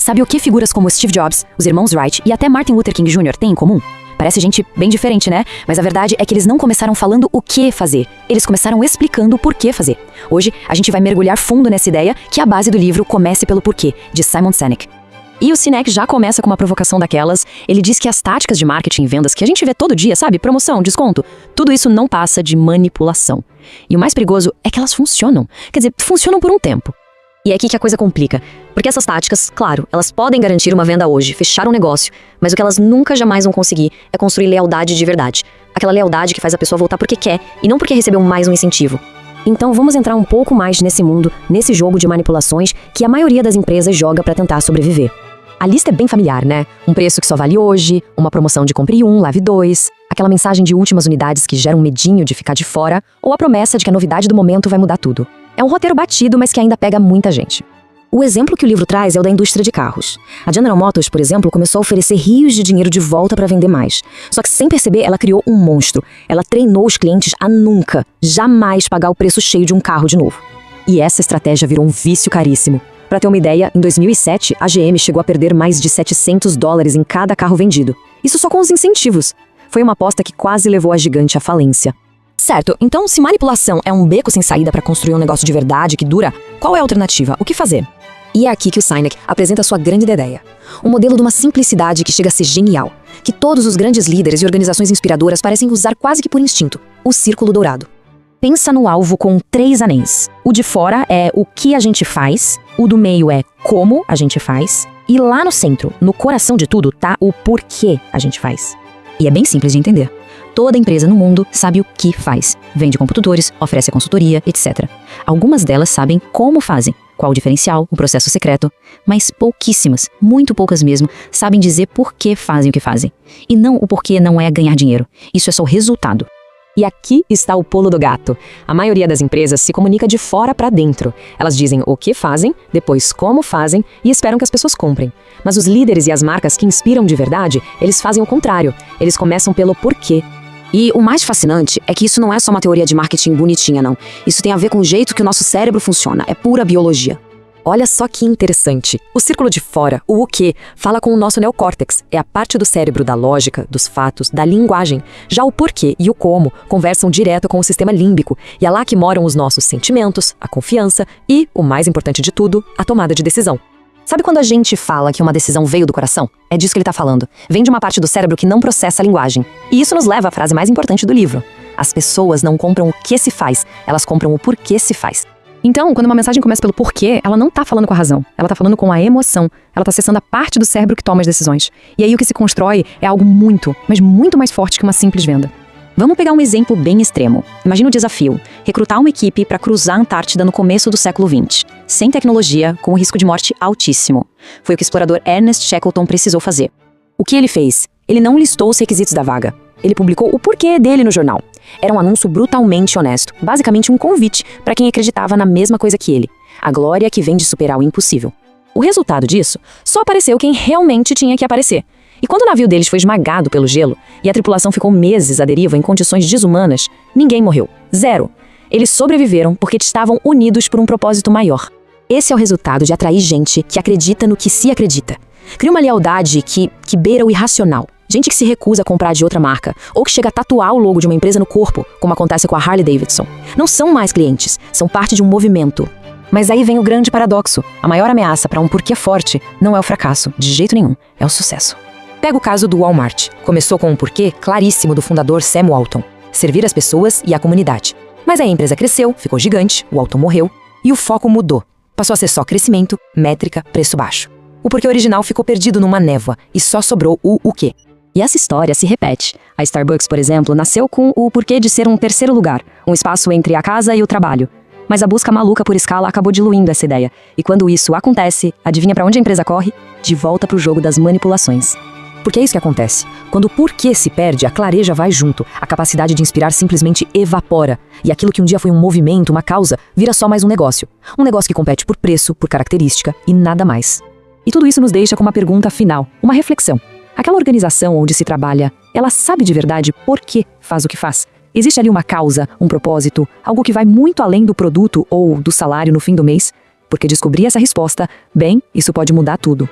Sabe o que figuras como Steve Jobs, os irmãos Wright e até Martin Luther King Jr. têm em comum? Parece gente bem diferente, né? Mas a verdade é que eles não começaram falando o que fazer. Eles começaram explicando o porquê fazer. Hoje, a gente vai mergulhar fundo nessa ideia que é a base do livro Comece pelo Porquê, de Simon Sinek. E o Sinek já começa com uma provocação daquelas. Ele diz que as táticas de marketing e vendas que a gente vê todo dia, sabe? Promoção, desconto, tudo isso não passa de manipulação. E o mais perigoso é que elas funcionam. Quer dizer, funcionam por um tempo. E é aqui que a coisa complica. Porque essas táticas, claro, elas podem garantir uma venda hoje, fechar um negócio, mas o que elas nunca jamais vão conseguir é construir lealdade de verdade. Aquela lealdade que faz a pessoa voltar porque quer e não porque recebeu mais um incentivo. Então vamos entrar um pouco mais nesse mundo, nesse jogo de manipulações que a maioria das empresas joga para tentar sobreviver. A lista é bem familiar, né? Um preço que só vale hoje, uma promoção de compre um, lave dois, aquela mensagem de últimas unidades que gera um medinho de ficar de fora, ou a promessa de que a novidade do momento vai mudar tudo. É um roteiro batido, mas que ainda pega muita gente. O exemplo que o livro traz é o da indústria de carros. A General Motors, por exemplo, começou a oferecer rios de dinheiro de volta para vender mais. Só que sem perceber, ela criou um monstro. Ela treinou os clientes a nunca, jamais pagar o preço cheio de um carro de novo. E essa estratégia virou um vício caríssimo. Para ter uma ideia, em 2007, a GM chegou a perder mais de $700 em cada carro vendido. Isso só com os incentivos. Foi uma aposta que quase levou a gigante à falência. Certo, então se manipulação é um beco sem saída para construir um negócio de verdade que dura, qual é a alternativa? O que fazer? E é aqui que o Sinek apresenta sua grande ideia. Um modelo de uma simplicidade que chega a ser genial, que todos os grandes líderes e organizações inspiradoras parecem usar quase que por instinto, o círculo dourado. Pensa no alvo com 3 anéis. O de fora é o que a gente faz, o do meio é como a gente faz, e lá no centro, no coração de tudo, tá o porquê a gente faz. E é bem simples de entender. Toda empresa no mundo sabe o que faz. Vende computadores, oferece consultoria, etc. Algumas delas sabem como fazem, qual o diferencial, o processo secreto, mas pouquíssimas, muito poucas mesmo, sabem dizer por que fazem o que fazem. E não o porquê não é ganhar dinheiro. Isso é só o resultado. E aqui está o pulo do gato. A maioria das empresas se comunica de fora para dentro. Elas dizem o que fazem, depois como fazem e esperam que as pessoas comprem. Mas os líderes e as marcas que inspiram de verdade, eles fazem o contrário. Eles começam pelo porquê. E o mais fascinante é que isso não é só uma teoria de marketing bonitinha, não. Isso tem a ver com o jeito que o nosso cérebro funciona. É pura biologia. Olha só que interessante. O círculo de fora, o quê, fala com o nosso neocórtex. É a parte do cérebro da lógica, dos fatos, da linguagem. Já o porquê e o como conversam direto com o sistema límbico. E é lá que moram os nossos sentimentos, a confiança e, o mais importante de tudo, a tomada de decisão. Sabe quando a gente fala que uma decisão veio do coração? É disso que ele está falando. Vem de uma parte do cérebro que não processa a linguagem. E isso nos leva à frase mais importante do livro. As pessoas não compram o que se faz, elas compram o porquê se faz. Então, quando uma mensagem começa pelo porquê, ela não tá falando com a razão. Ela tá falando com a emoção. Ela tá acessando a parte do cérebro que toma as decisões. E aí o que se constrói é algo muito, mas muito mais forte que uma simples venda. Vamos pegar um exemplo bem extremo. Imagina o desafio: recrutar uma equipe para cruzar a Antártida no começo do século XX, sem tecnologia, com um risco de morte altíssimo. Foi o que o explorador Ernest Shackleton precisou fazer. O que ele fez? Ele não listou os requisitos da vaga. Ele publicou o porquê dele no jornal. Era um anúncio brutalmente honesto, basicamente um convite para quem acreditava na mesma coisa que ele: a glória que vem de superar o impossível. O resultado disso, só apareceu quem realmente tinha que aparecer. E quando o navio deles foi esmagado pelo gelo e a tripulação ficou meses à deriva em condições desumanas, ninguém morreu. 0. Eles sobreviveram porque estavam unidos por um propósito maior. Esse é o resultado de atrair gente que acredita no que se acredita. Cria uma lealdade que beira o irracional. Gente que se recusa a comprar de outra marca, ou que chega a tatuar o logo de uma empresa no corpo, como acontece com a Harley Davidson. Não são mais clientes, são parte de um movimento. Mas aí vem o grande paradoxo. A maior ameaça para um porquê forte não é o fracasso, de jeito nenhum, é o sucesso. Pega o caso do Walmart. Começou com um porquê claríssimo do fundador Sam Walton: servir as pessoas e a comunidade. Mas aí a empresa cresceu, ficou gigante, o Walton morreu, e o foco mudou. Passou a ser só crescimento, métrica, preço baixo. O porquê original ficou perdido numa névoa, e só sobrou o quê. E essa história se repete. A Starbucks, por exemplo, nasceu com o porquê de ser um terceiro lugar, um espaço entre a casa e o trabalho. Mas a busca maluca por escala acabou diluindo essa ideia. E quando isso acontece, adivinha para onde a empresa corre? De volta para o jogo das manipulações. Porque é isso que acontece. Quando o porquê se perde, a clareja vai junto. A capacidade de inspirar simplesmente evapora. E aquilo que um dia foi um movimento, uma causa, vira só mais um negócio. Um negócio que compete por preço, por característica e nada mais. E tudo isso nos deixa com uma pergunta final, uma reflexão. Aquela organização onde se trabalha, ela sabe de verdade por que faz o que faz? Existe ali uma causa, um propósito, algo que vai muito além do produto ou do salário no fim do mês? Porque descobrir essa resposta, bem, isso pode mudar tudo.